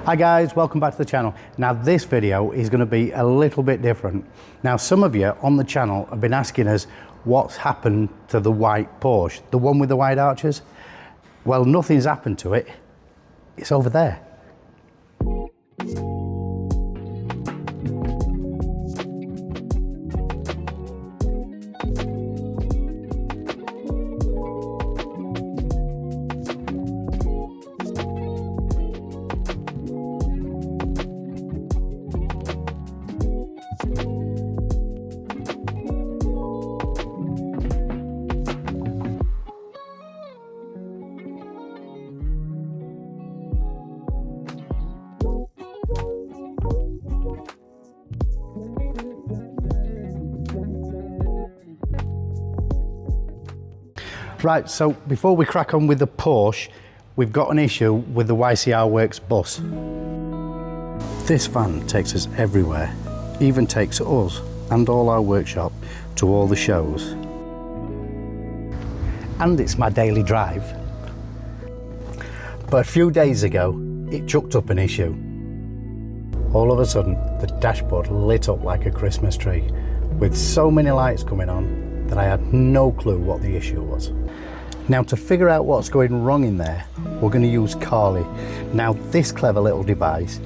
Hi guys, welcome back to the channel. Now this video is going to be a little bit different. Now some of you on the channel have been asking us what's happened to the white Porsche, the one with the wide arches. Well, nothing's happened to it. It's over there. Right, so before we crack on with the Porsche, we've got an issue with the YCR Works bus. This van takes us everywhere, even takes us and all our workshop to all the shows. And it's my daily drive. But a few days ago, it chucked up an issue. All of a sudden, the dashboard lit up like a Christmas tree, with so many lights coming on that I had no clue what the issue was. Now to figure out what's going wrong in there, we're going to use Carly. Now this clever little device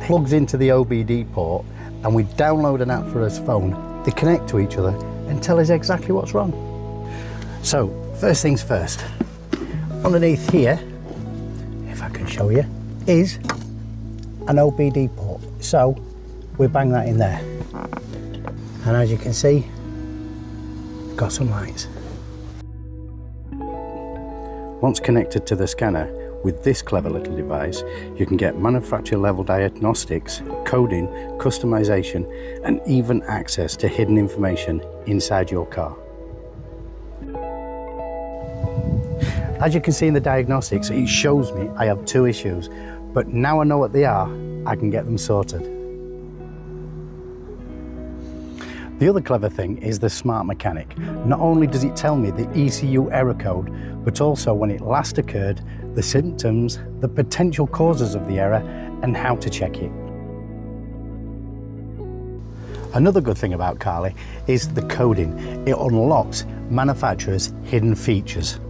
plugs into the OBD port and we download an app for his phone. They connect to each other and tell us exactly what's wrong. So first things first, underneath here, if I can show you, is an OBD port. So we bang that in there. And as you can see, got some lights. Once connected to the scanner with this clever little device, you can get manufacturer level diagnostics, coding, customization, and even access to hidden information inside your car. As you can see in the diagnostics, it shows me I have two issues, but now I know what they are, I can get them sorted. The other clever thing is the Smart Mechanic. Not only does it tell me the ECU error code, but also when it last occurred, the symptoms, the potential causes of the error, and how to check it. Another good thing about Carly is the coding. It unlocks manufacturers' hidden features.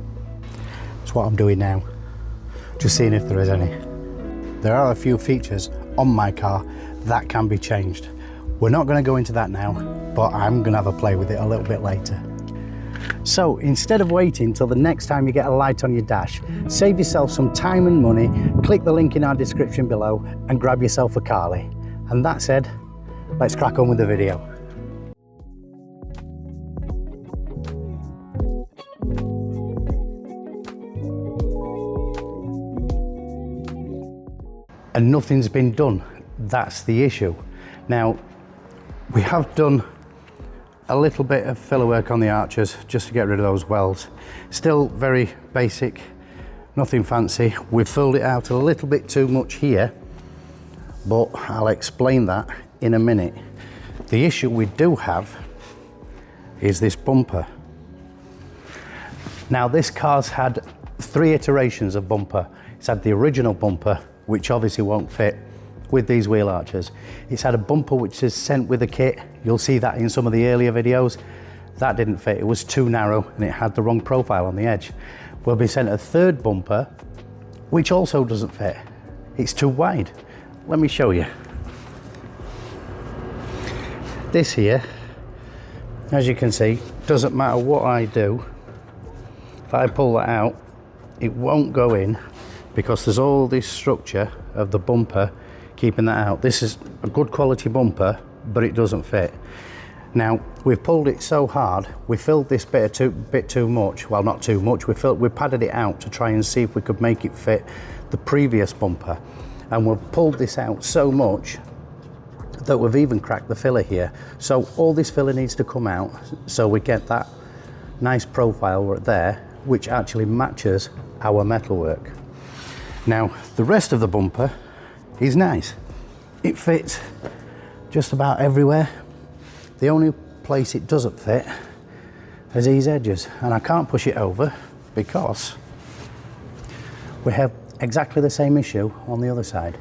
That's what I'm doing now, just seeing if there is any. There are a few features on my car that can be changed. We're not going to go into that now, but I'm going to have a play with it a little bit later. So instead of waiting till the next time you get a light on your dash, save yourself some time and money, click the link in our description below and grab yourself a Carly. And that said, let's crack on with the video. And nothing's been done. That's the issue. Now, we have done a little bit of filler work on the arches just to get rid of those welds. Still very basic, nothing fancy. We've filled it out a little bit too much here, but I'll explain that in a minute. The issue we do have is this bumper. Now this car's had 3 iterations of bumper. It's had the original bumper, which obviously won't fit with these wheel arches. It's had a bumper which is sent with a kit. You'll see that in some of the earlier videos. That didn't fit, it was too narrow and it had the wrong profile on the edge. We'll be sent a third bumper, which also doesn't fit. It's too wide. Let me show you. This here, as you can see, doesn't matter what I do. If I pull that out, it won't go in because there's all this structure of the bumper keeping that out. This is a good quality bumper, but it doesn't fit. Now, we've pulled it so hard, we filled this bit too much. Well, not too much, we padded it out to try and see if we could make it fit the previous bumper. And we've pulled this out so much that we've even cracked the filler here. So all this filler needs to come out so we get that nice profile right there, which actually matches our metalwork. Now, the rest of the bumper is nice. It fits just about everywhere. The only place it doesn't fit is these edges, and I can't push it over because we have exactly the same issue on the other side.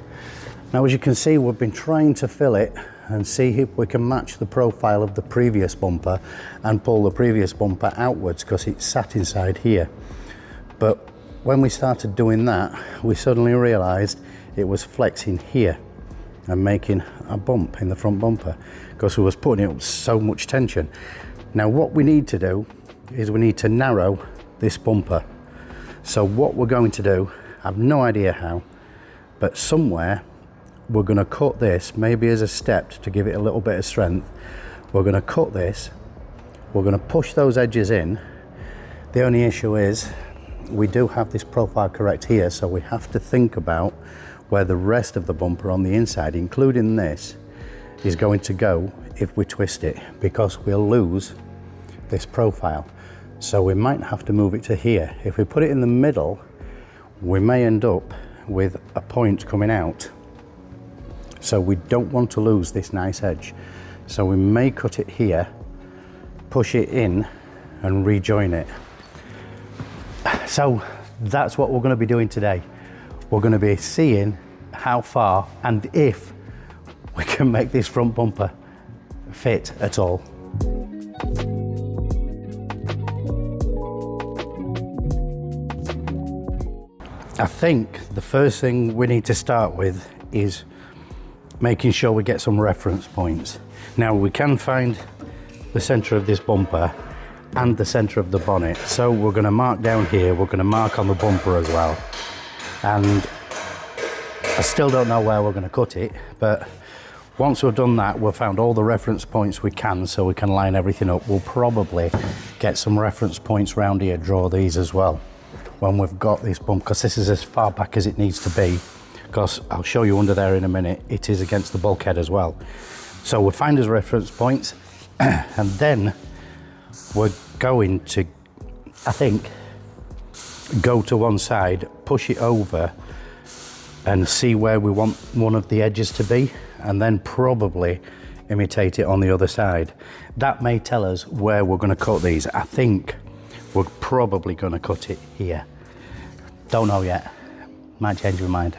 Now, as you can see, we've been trying to fill it and see if we can match the profile of the previous bumper and pull the previous bumper outwards because it sat inside here. But when we started doing that, we suddenly realized it was flexing here and making a bump in the front bumper because we was putting it up so much tension. Now, what we need to do is we need to narrow this bumper. So what we're going to do, I have no idea how, but somewhere we're going to cut this, maybe as a step to give it a little bit of strength. We're going to cut this, we're going to push those edges in. The only issue is we do have this profile correct here, so we have to think about where the rest of the bumper on the inside, including this, is going to go if we twist it, because we'll lose this profile. So we might have to move it to here. If we put it in the middle, we may end up with a point coming out. So we don't want to lose this nice edge. So we may cut it here, push it in and rejoin it. So that's what we're going to be doing today. We're going to be seeing how far and if we can make this front bumper fit at all. I think the first thing we need to start with is making sure we get some reference points. Now, we can find the center of this bumper and the center of the bonnet, so we're going to mark down here, we're going to mark on the bumper as well, and I still don't know where we're going to cut it, but once we've done that, we've found all the reference points we can, so we can line everything up. We'll probably get some reference points around here, draw these as well when we've got this bump, because this is as far back as it needs to be, because I'll show you under there in a minute, it is against the bulkhead as well. So we'll find his reference points and then we're going to, I think, go to one side, push it over and see where we want one of the edges to be, and then probably imitate it on the other side. That may tell us where we're going to cut these. I think we're probably going to cut it here. Don't know yet, might change my mind.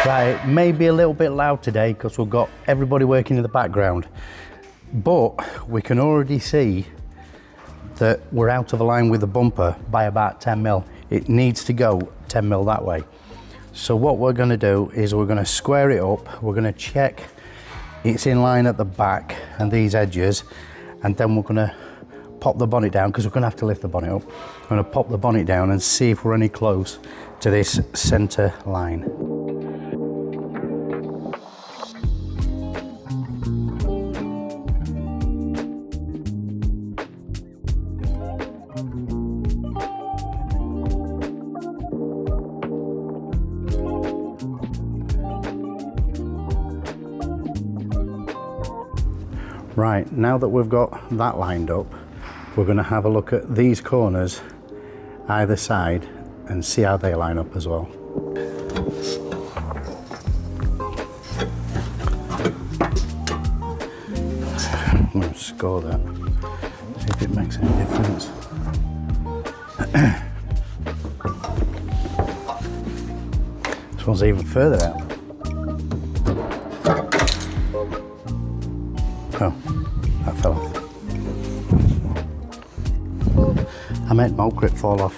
Right, maybe a little bit loud today because we've got everybody working in the background, but we can already see that we're out of line with the bumper by about 10 mil. It needs to go 10 mil that way. So what we're going to do is we're going to square it up, we're going to check it's in line at the back and these edges, and then we're going to pop the bonnet down, because we're going to have to lift the bonnet up. I'm going to pop the bonnet down and see if we're any close to this center line. Right, now that we've got that lined up, we're going to have a look at these corners either side and see how they line up as well. I'm going to score that, see if it makes any difference. This one's even further out. Oh, that fell off. I made my grip fall off.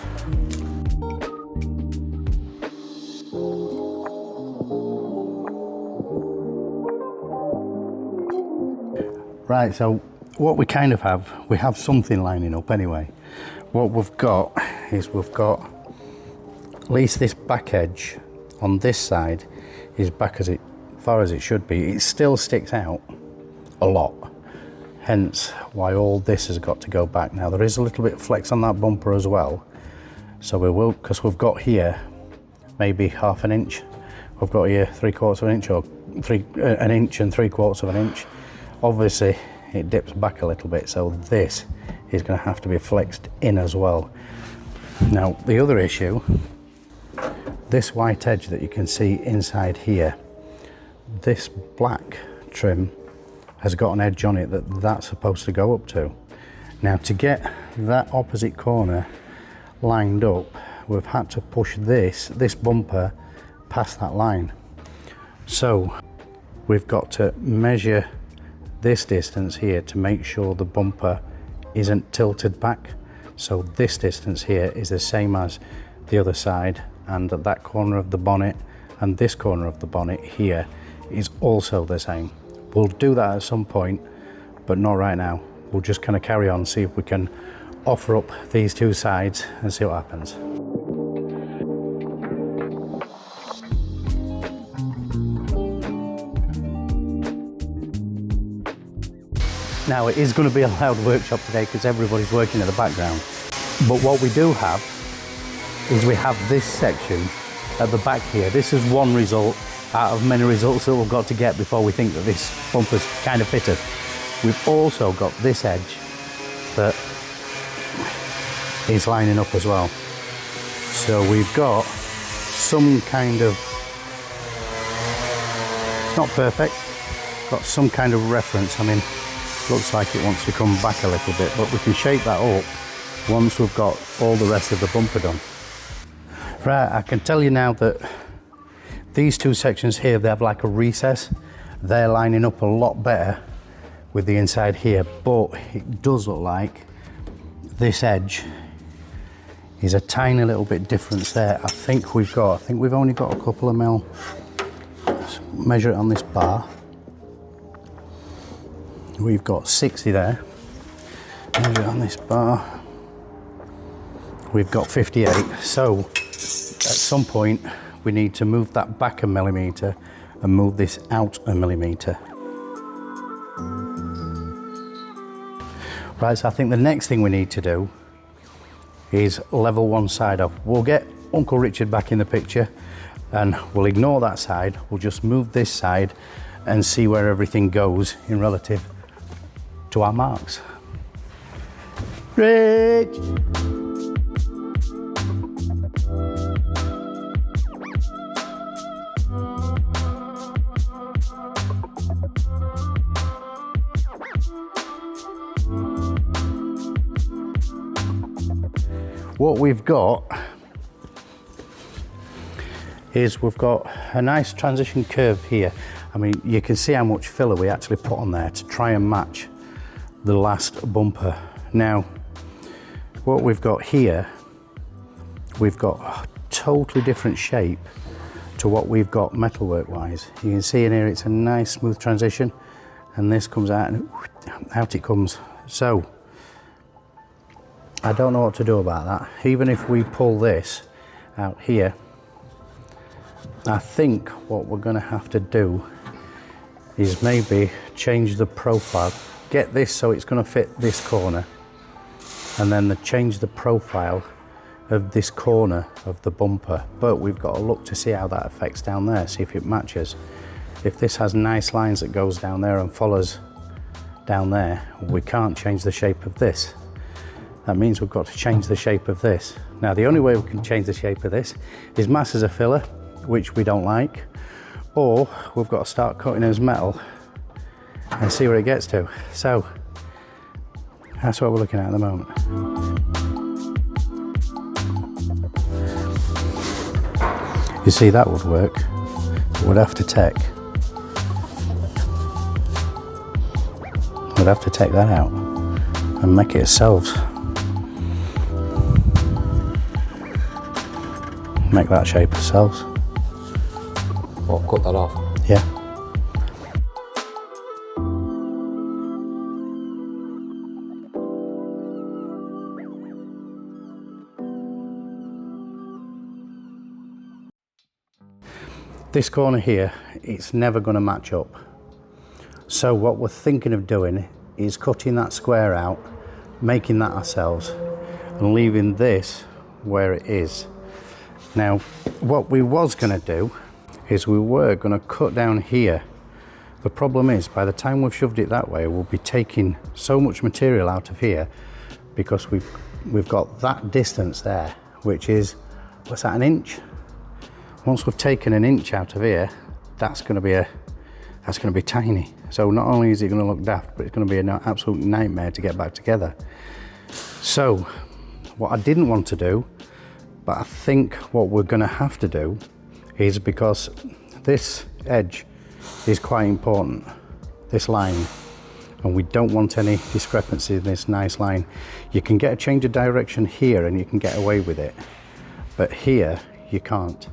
Right, so what we kind of have, we have something lining up anyway. What we've got is we've got at least this back edge on this side is back as far as it should be. It still sticks out a lot, hence why all this has got to go back. Now there is a little bit of flex on that bumper as well, so we will, because we've got here maybe half an inch, we've got here 3/4 of an inch, or an inch and 3/4 of an inch. Obviously it dips back a little bit, so this is going to have to be flexed in as well. Now the other issue, this white edge that you can see inside here, this black trim has got an edge on it that's supposed to go up to. Now to get that opposite corner lined up, we've had to push this bumper past that line. So we've got to measure this distance here to make sure the bumper isn't tilted back. So this distance here is the same as the other side, and that corner of the bonnet and this corner of the bonnet here is also the same. We'll do that at some point, but not right now. We'll just kind of carry on, see if we can offer up these two sides and see what happens. Now it is going to be a loud workshop today because everybody's working in the background. But what we do have is we have this section at the back here. This is one result out of many results that we've got to get before we think that this bumper's kind of fitted. We've also got this edge that is lining up as well. So we've got some kind of, it's not perfect, got some kind of reference. I mean, looks like it wants to come back a little bit, but we can shape that up once we've got all the rest of the bumper done. Right, I can tell you now that these two sections here, they have like a recess. They're lining up a lot better with the inside here, but it does look like this edge is a tiny little bit difference there. I think we've only got a couple of mil. Let's measure it on this bar. We've got 60 there. Measure it on this bar. We've got 58. So at some point we need to move that back a millimetre and move this out a millimetre. Right, so I think the next thing we need to do is level one side up. We'll get Uncle Richard back in the picture and we'll ignore that side. We'll just move this side and see where everything goes in relative to our marks. Rich! What we've got is we've got a nice transition curve here. I mean, you can see how much filler we actually put on there to try and match the last bumper. Now, what we've got here, we've got a totally different shape to what we've got metalwork wise. You can see in here it's a nice smooth transition, and this comes out and out it comes. So I don't know what to do about that. Even if we pull this out here, I think what we're going to have to do is maybe change the profile, get this so it's going to fit this corner, and then change the profile of this corner of the bumper. But we've got to look to see how that affects down there, see if it matches. If this has nice lines that goes down there and follows down there, we can't change the shape of this. That means we've got to change the shape of this. Now, the only way we can change the shape of this is mass as a filler, which we don't like, or we've got to start cutting as metal and see where it gets to. So that's what we're looking at the moment. You see, that would work. We'd have to take that out and make it ourselves. Make that shape ourselves. What, cut that off? Yeah. This corner here, it's never going to match up. So what we're thinking of doing is cutting that square out, making that ourselves, and leaving this where it is. Now, what we was going to do is we were going to cut down here. The problem is, by the time we've shoved it that way, we'll be taking so much material out of here, because we've got that distance there, which is, what's that, an inch? Once we've taken an inch out of here, that's going to be tiny. So not only is it going to look daft, but it's going to be an absolute nightmare to get back together. So what I didn't want to do, but I think what we're going to have to do, is, because this edge is quite important, this line, and we don't want any discrepancy in this nice line. You can get a change of direction here and you can get away with it, but here you can't.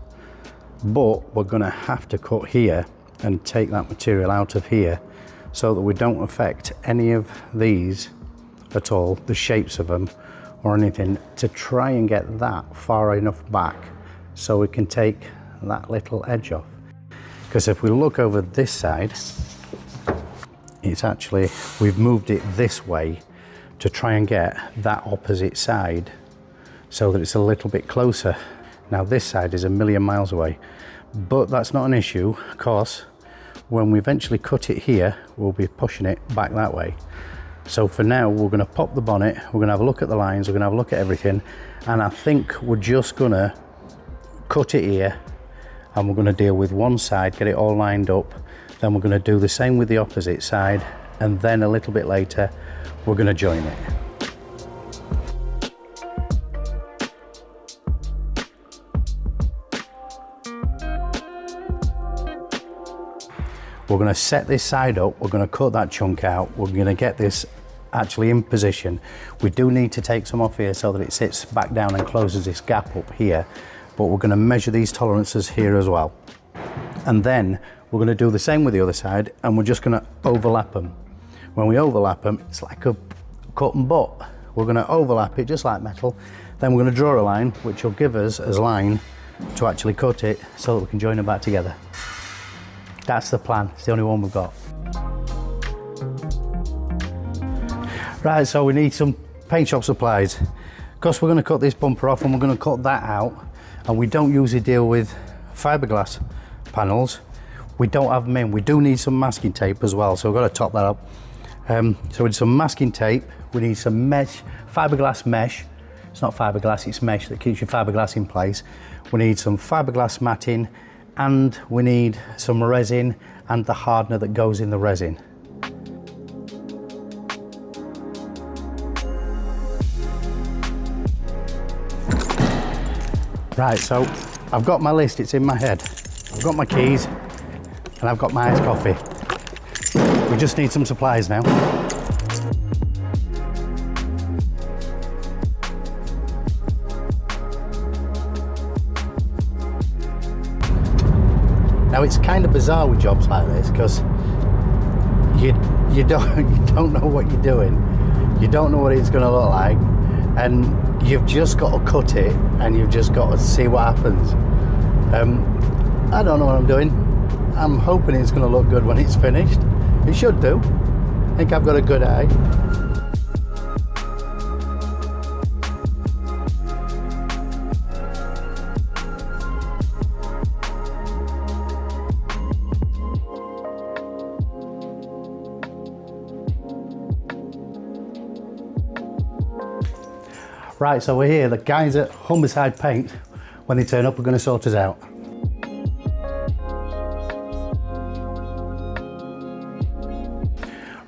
But we're going to have to cut here and take that material out of here so that we don't affect any of these at all, the shapes of them or anything, to try and get that far enough back so we can take that little edge off. Because if we look over this side, it's actually, we've moved it this way to try and get that opposite side so that it's a little bit closer. Now this side is a million miles away, but that's not an issue, because when we eventually cut it here, we'll be pushing it back that way. So for now, we're going to pop the bonnet, we're going to have a look at the lines, we're going to have a look at everything, and I think we're just going to cut it here, and we're going to deal with one side, get it all lined up, then we're going to do the same with the opposite side, and then a little bit later, we're going to join it. We're going to set this side up, we're going to cut that chunk out, we're going to get this actually in position. We do need to take some off here so that it sits back down and closes this gap up here, but we're going to measure these tolerances here as well. And then we're going to do the same with the other side, and we're just going to overlap them. When we overlap them, it's like a cut and butt. We're going to overlap it just like metal, then we're going to draw a line which will give us a line to actually cut it so that we can join them back together. That's the plan, it's the only one we've got. Right, so we need some paint shop supplies. Because we're going to cut this bumper off and we're going to cut that out, and we don't usually deal with fiberglass panels, we don't have them in. We do need some masking tape as well, so we've got to top that up. So we need some masking tape, we need some mesh, fiberglass mesh. It's not fiberglass, it's mesh that keeps your fiberglass in place. We need some fiberglass matting, and we need some resin and the hardener that goes in the resin. Right, so I've got my list, it's in my head. I've got my keys and I've got my iced coffee. We just need some supplies now. Now it's kind of bizarre with jobs like this, because you don't know what you're doing, you don't know what it's going to look like, and you've just got to cut it and you've just got to see what happens. I don't know what I'm doing. I'm hoping it's going to look good when it's finished. It should do. I think I've got a good eye. Right, so we're here. The guys at Humberside Paint, when they turn up, are going to sort us out.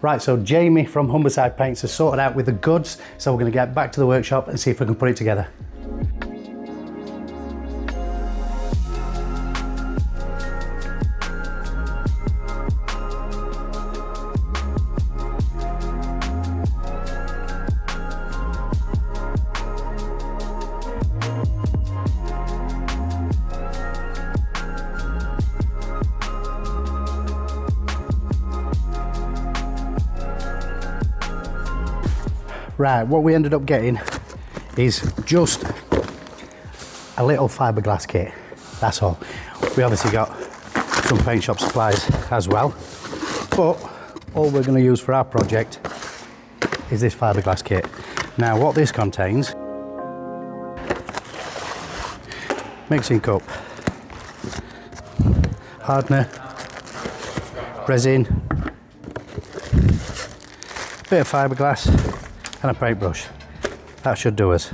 Right, so Jamie from Humberside Paints has sorted out with the goods, so we're going to get back to the workshop and see if we can put it together. Right, what we ended up getting is just a little fiberglass kit, that's all. We obviously got some paint shop supplies as well, but all we're going to use for our project is this fiberglass kit. Now what this contains: mixing cup, hardener, resin, bit of fiberglass and a paintbrush. That should do us.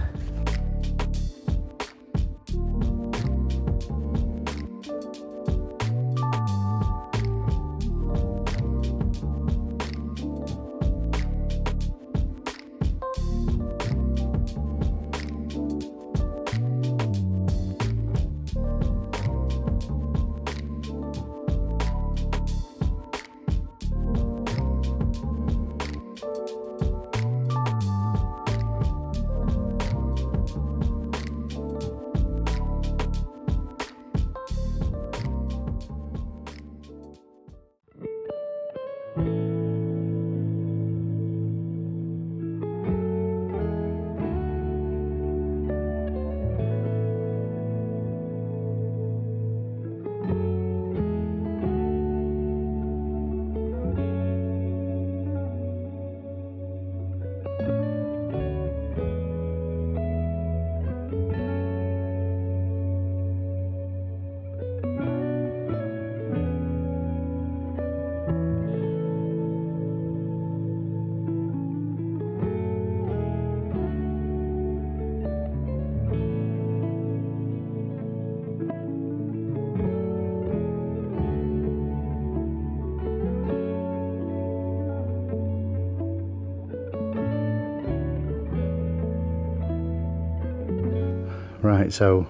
Right, so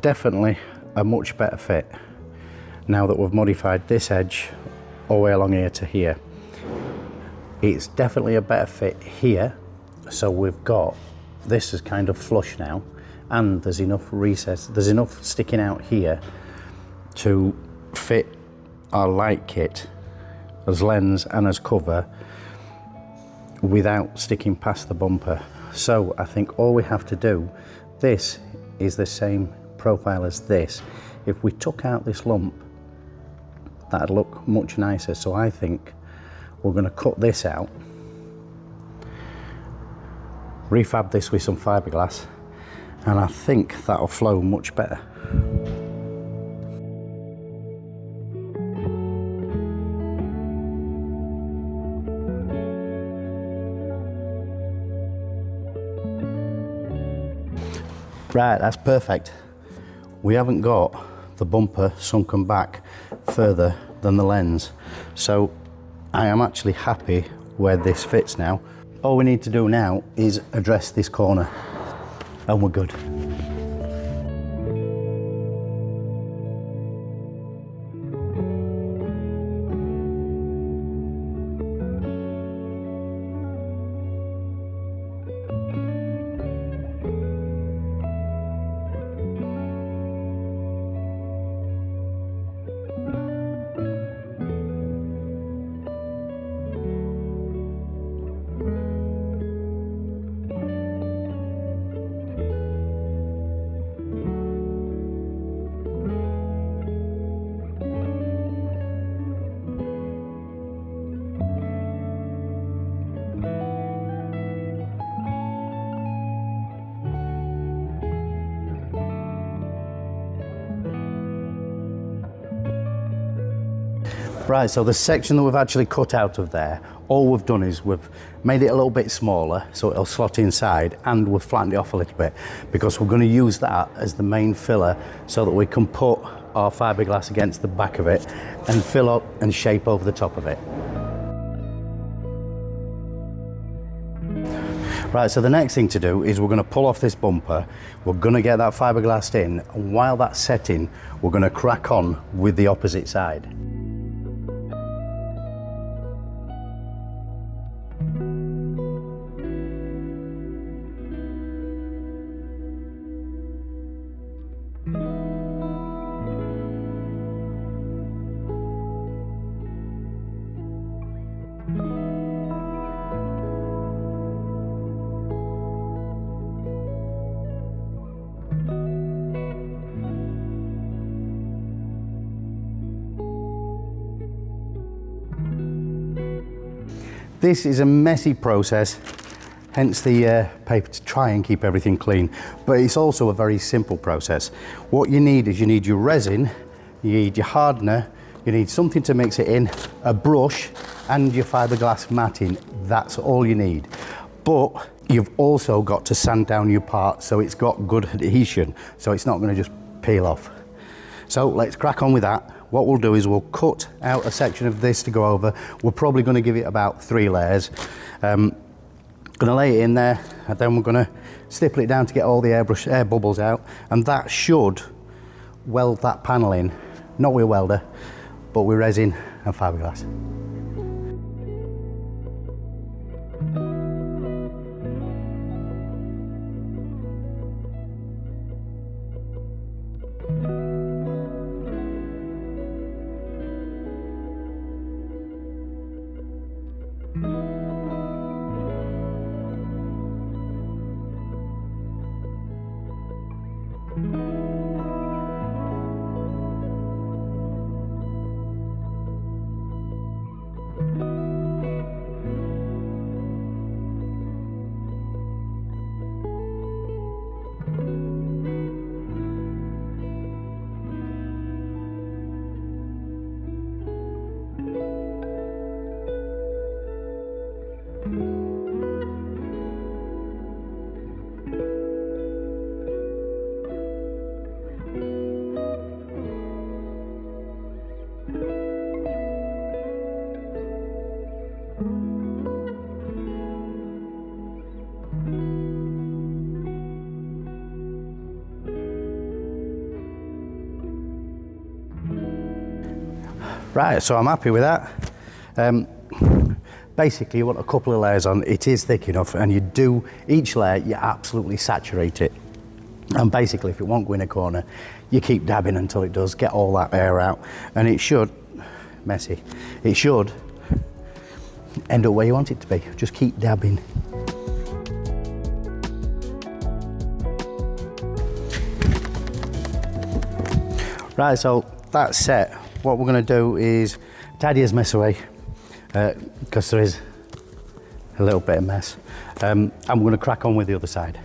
definitely a much better fit now that we've modified this edge all the way along here to here. It's definitely a better fit here, so we've got this is kind of flush now, and there's enough recess, there's enough sticking out here to fit our light kit as lens and as cover without sticking past the bumper. So I think all we have to do, this is the same profile as this. If we took out this lump, that'd look much nicer. So I think we're going to cut this out, refab this with some fiberglass, and I think that'll flow much better. Right, that's perfect. We haven't got the bumper sunken back further than the lens, so I am actually happy where this fits now. All we need to do now is address this corner and we're good. Right, so the section that we've actually cut out of there, all we've done is we've made it a little bit smaller so it'll slot inside, and we've flattened it off a little bit because we're going to use that as the main filler so that we can put our fiberglass against the back of it and fill up and shape over the top of it. Right, so the next thing to do is we're going to pull off this bumper, we're going to get that fiberglass in, and while that's setting, we're going to crack on with the opposite side. This is a messy process, hence the paper to try and keep everything clean. But it's also a very simple process. What you need is you need your resin, you need your hardener, you need something to mix it in, a brush, and your fiberglass matting. That's all you need. But you've also got to sand down your part so it's got good adhesion, so it's not going to just peel off. So let's crack on with that. What we'll do is we'll cut out a section of this to go over. We're probably going to give it about 3 layers. Going to lay it in there, and then we're going to stipple it down to get all the air bubbles out, and that should weld that panel in, not with a welder, but with resin and fiberglass. Right, so I'm happy with that. Basically, you want a couple of layers on. It is thick enough, and you do, each layer, you absolutely saturate it. And basically, if it won't go in a corner, you keep dabbing until it does, get all that air out. And it should, messy, it should end up where you want it to be. Just keep dabbing. Right, so that's set. What we're going to do is tidy his mess away, because there is a little bit of mess. And we're going to crack on with the other side.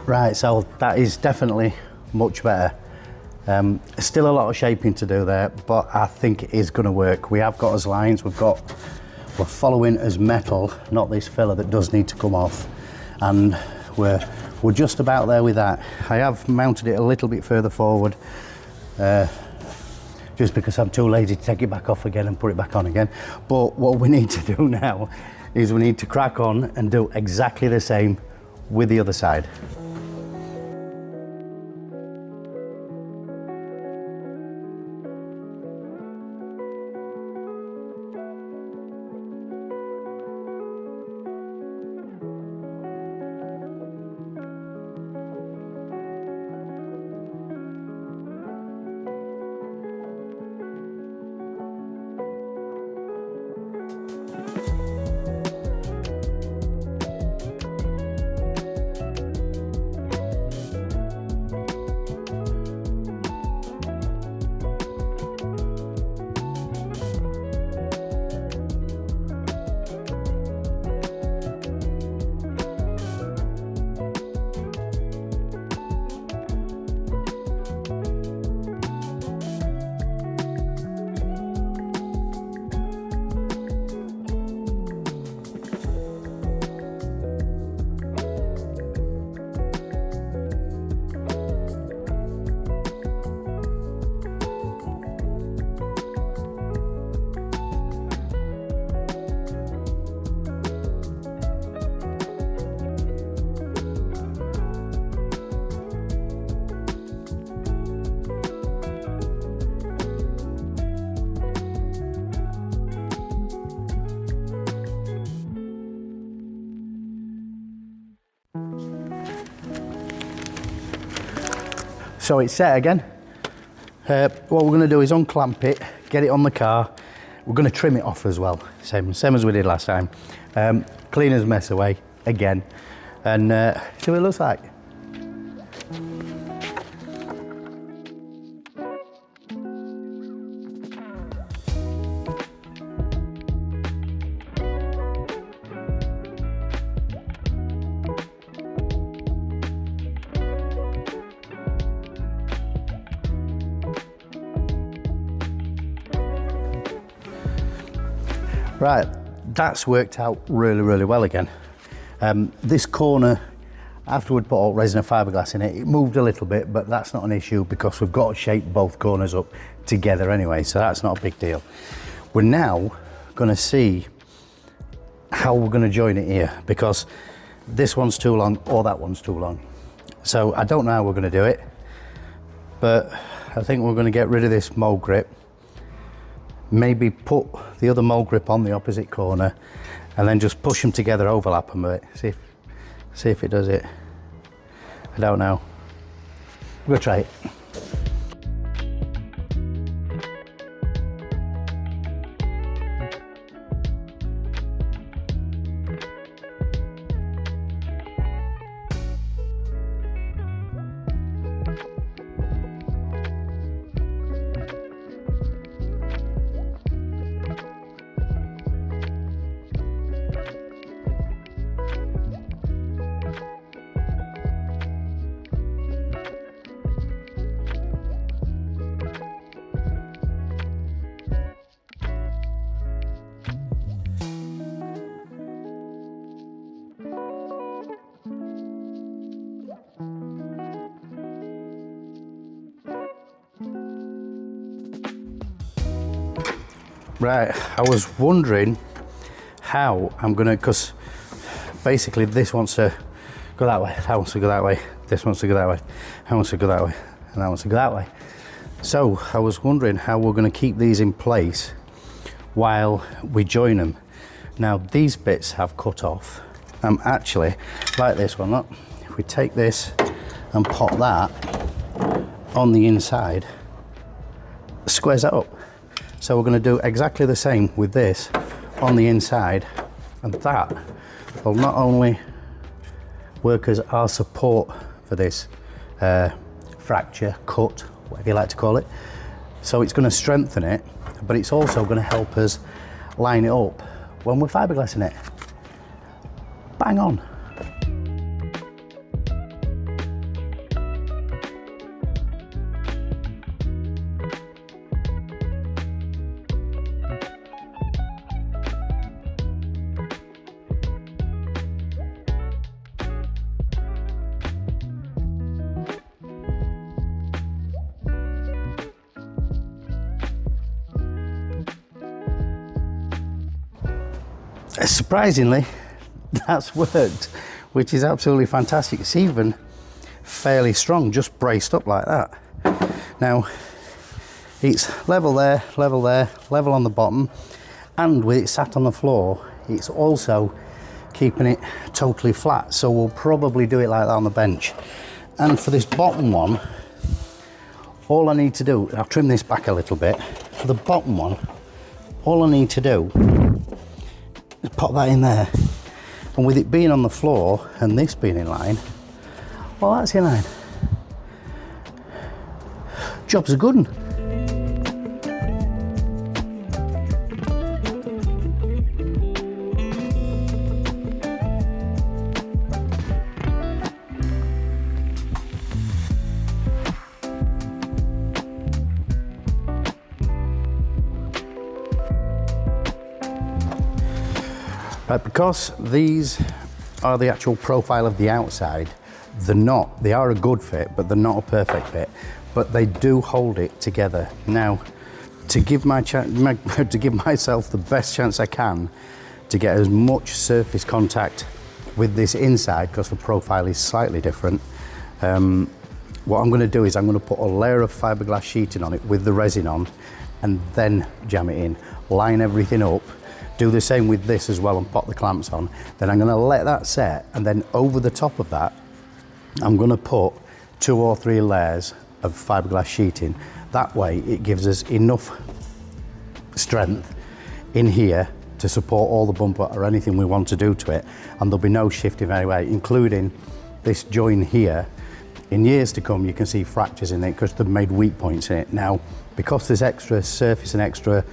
Right, so that is definitely much better. Still a lot of shaping to do there, but I think it is going to work. We have got as lines, we're following as metal, not this filler that does need to come off, and we're just about there with that. I have mounted it a little bit further forward, just because I'm too lazy to take it back off again and put it back on again. But what we need to do now is we need to crack on and do exactly the same with the other side. So it's set again. What we're going to do is unclamp it, get it on the car. We're going to trim it off as well, same as we did last time. Cleaners mess away again, and see what it looks like. Right, that's worked out really well again. This corner, after we'd put all resin and fiberglass in it, it moved a little bit, but that's not an issue because we've got to shape both corners up together anyway, so that's not a big deal. We're now going to see how we're going to join it here, because this one's too long or that one's too long. So I don't know how we're going to do it, but I think we're going to get rid of this mold grip, maybe put the other mold grip on the opposite corner, and then just push them together, overlap them a bit, see if it does it. I don't know. We'll try it. Right, I was wondering how I'm gonna, because basically this wants to go that way, that wants to go that way, this wants to go that way, that wants to go that way, and that wants to go that way. So I was wondering how we're gonna keep these in place while we join them. Now these bits have cut off. Actually, like this one, look, if we take this and pop that on the inside, squares that up. So we're going to do exactly the same with this on the inside, and that will not only work as our support for this fracture, cut, whatever you like to call it. So it's going to strengthen it, but it's also going to help us line it up when we're fiberglassing it. Bang on. Surprisingly, that's worked, which is absolutely fantastic. It's even fairly strong, just braced up like that. Now, it's level there, level there, level on the bottom, and with it sat on the floor, it's also keeping it totally flat. So we'll probably do it like that on the bench. And for this bottom one, all I need to do, I'll trim this back a little bit. For the bottom one, all I need to do is pop that in there, and with it being on the floor and this being in line, well, that's in line. Job's a good one. Right, because these are the actual profile of the outside, they are a good fit, but they're not a perfect fit, but they do hold it together. Now, to give myself the best chance I can to get as much surface contact with this inside, because the profile is slightly different, what I'm going to do is I'm going to put a layer of fiberglass sheeting on it with the resin on, and then jam it in, line everything up. Do the same with this as well and pop the clamps on. Then I'm going to let that set, and then over the top of that I'm going to put 2 or 3 layers of fiberglass sheeting. That way it gives us enough strength in here to support all the bumper or anything we want to do to it, and there'll be no shifting anyway, including this join here. In years to come you can see fractures in it because they've made weak points in it. Now, because there's extra surface and extra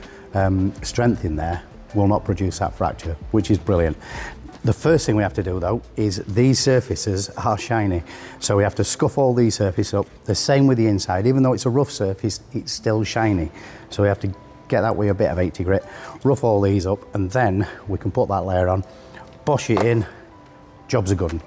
strength in there, will not produce that fracture, which is brilliant. The first thing we have to do though is these surfaces are shiny, so we have to scuff all these surfaces up. The same with the inside, even though it's a rough surface, it's still shiny, so we have to get that with a bit of 80 grit, rough all these up, and then we can put that layer on, Bosch it in, job's a good one.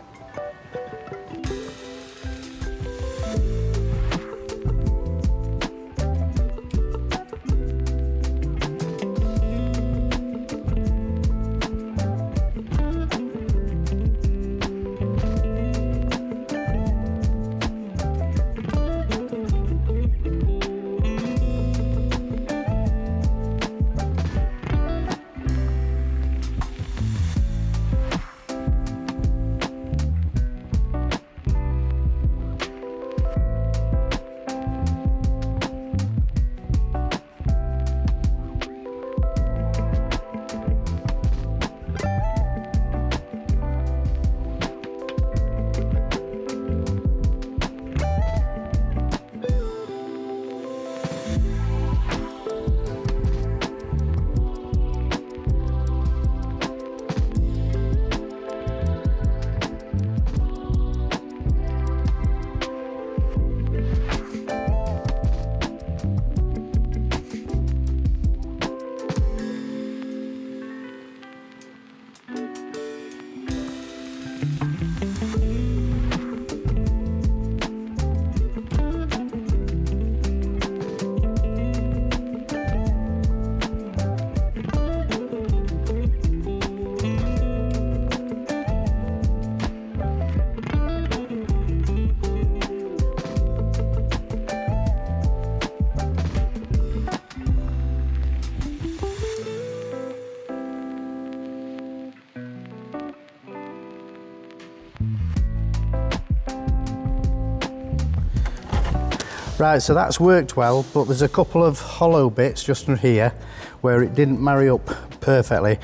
Right, so that's worked well, but there's a couple of hollow bits just under here where it didn't marry up perfectly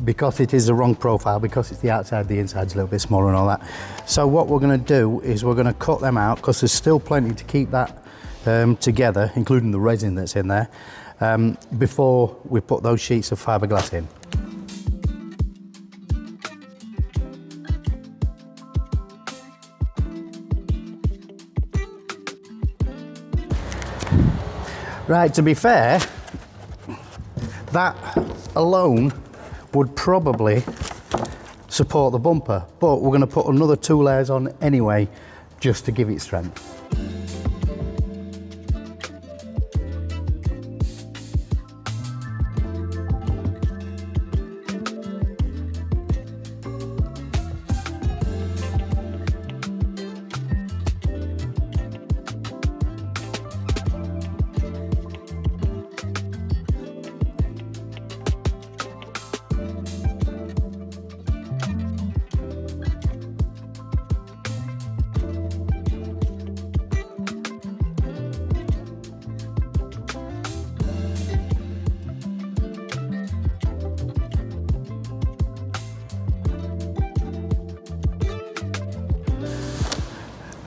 because it is the wrong profile, because it's the outside, the inside's a little bit smaller and all that. So what we're going to do is we're going to cut them out, because there's still plenty to keep that together, including the resin that's in there, before we put those sheets of fiberglass in. Right, to be fair, that alone would probably support the bumper, but we're going to put another 2 layers on anyway, just to give it strength.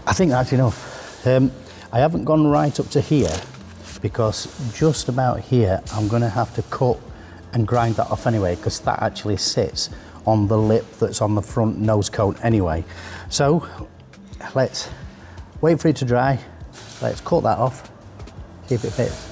I think that's enough. I haven't gone right up to here because just about here I'm going to have to cut and grind that off anyway, because that actually sits on the lip that's on the front nose cone anyway. So let's wait for it to dry, let's cut that off, see if it fits.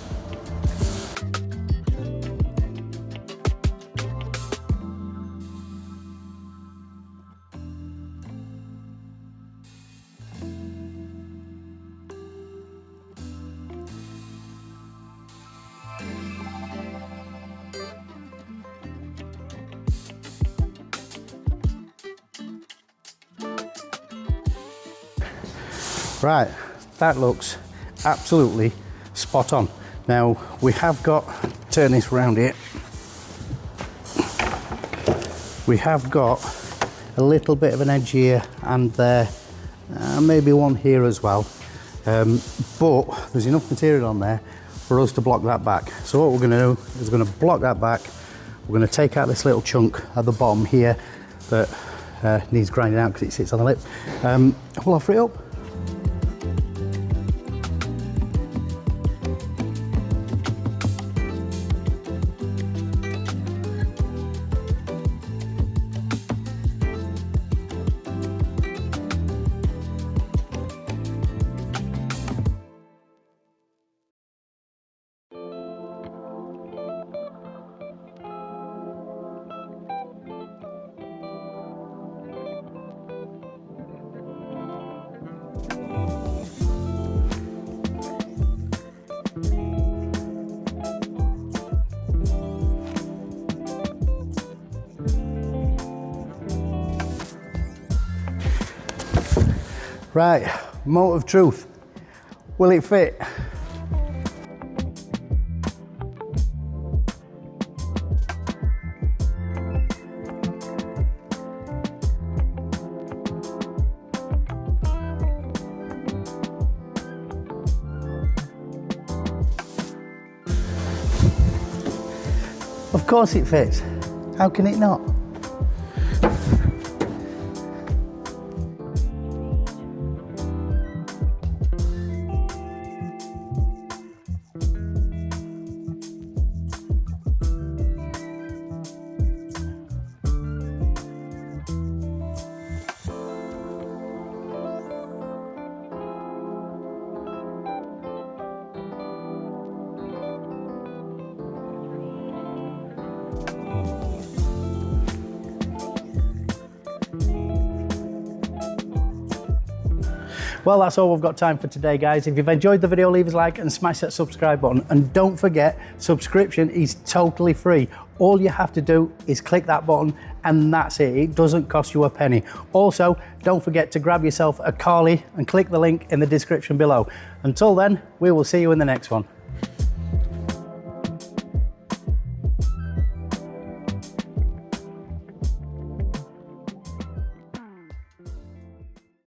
Right, that looks absolutely spot on. Now we have got, turn this round here, we have got a little bit of an edge here and there, maybe one here as well. but there's enough material on there for us to block that back. So what we're going to do is we're going to block that back. We're going to take out this little chunk at the bottom here that needs grinding out because it sits on the lip. We'll offer it up. Right, moment of truth. Will it fit? Of course it fits. How can it not? Well, that's all we've got time for today, guys. If you've enjoyed the video, leave us a like and smash that subscribe button. And don't forget, subscription is totally free. All you have to do is click that button and that's it. It doesn't cost you a penny. Also, don't forget to grab yourself a Carly and click the link in the description below. Until then, we will see you in the next one.